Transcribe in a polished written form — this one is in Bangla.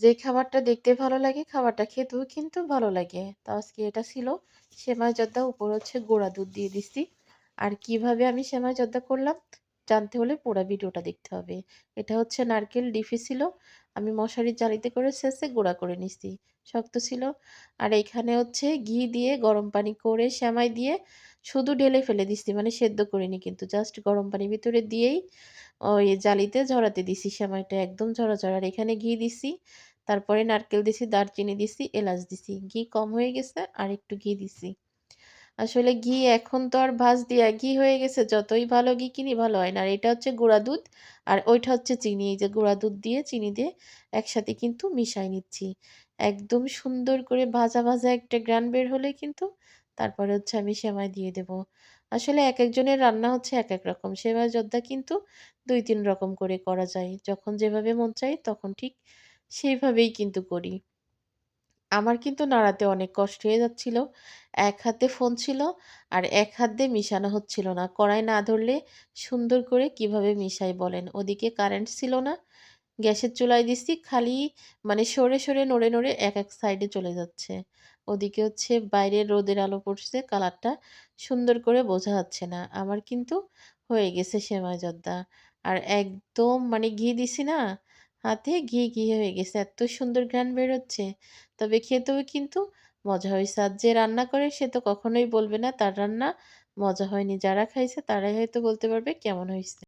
যে খাবারটা দেখতে ভালো লাগে, খাবারটা খেতেও কিন্তু ভালো লাগে। তো আজকে এটা ছিল সেমাই জর্দা, উপর হচ্ছে গুঁড়া দুধ দিয়ে দিছি। আর কিভাবে আমি সেমাই জর্দা করলাম জানতে হলে পুরা ভিডিওটা দেখতে হবে। এটা হচ্ছে নারকেল ডিফি ছিল। আমি মশারির জালিতে করে ছেঁচে গুঁড়া করে নিছি। শক্ত ছিল। আর এখানে হচ্ছে ঘি দিয়ে গরম পানি করে সেমাই দিয়ে শুধু ঢেলে ফেলে দিছি। মানে সেদ্ধ করিনি কিন্তু জাস্ট গরম পানির ভিতরে দিয়েই ওই জালিতে ঝরাতে দিছি সেমাইটা একদম ঝরা। আর এখানে ঘি দিছি। তারপরে নারকেল দিছি, দারচিনি দিছি, এলাচ দিছি। ঘি কম হয়ে গেছে আর একটু ঘি দিছি। আসলে ঘি এখন তো আর ভাঁজ দিয়া ঘি হয়ে গেছে। যতই ভালো ঘি কিনি ভালো হয় না। আর এটা হচ্ছে গুঁড়া দুধ আর ওইটা হচ্ছে চিনি। এই যে গুঁড়া দুধ দিয়ে চিনি দিয়ে একসাথে কিন্তু মিশাই নিচ্ছি। একদম সুন্দর করে ভাজা একটা গ্রান বের হলে কিন্তু তারপরে হচ্ছে আমি সেমাই দিয়ে দেব। আসলে একেকজনের রান্না হচ্ছে একেক রকম। সেমাই জর্দা কিন্তু ২-৩ রকম করে করা যায়। যখন যেভাবে মন চায় তখন ঠিক সেইভাবেই কিন্তু করি। আমার কিন্তু নাড়াতে অনেক কষ্ট হয়ে যাচ্ছিল। এক হাতে ফোন ছিল আর এক হাত দিয়ে মিশানো হচ্ছিল না। কড়াই না ধরলে সুন্দর করে কিভাবে মিশাই বলেন? ওদিকে কারেন্ট ছিল না। গ্যাসের চুলায় দিছি খালি মানে সরে নড়ে এক সাইডে চলে যাচ্ছে। ওদিকে হচ্ছে বাইরে রোদের আলো পড়ছে কালারটা সুন্দর করে বোঝা যাচ্ছে না। আমার কিন্তু হয়ে গেছে সেমাই জর্দা। আর একদম মানে ঘি দিছি না হাতে ঘি হয়ে গেছে। এত সুন্দর ঘ্রাণ বের হচ্ছে। তবে খেতেও কিন্তু মজা হইছে। আর যে রান্না করে সে তো কখনোই বলবে না তার রান্না মজা হয়নি। যারা খাইছে তারাই হয়তো বলতে পারবে কেমন হইছে।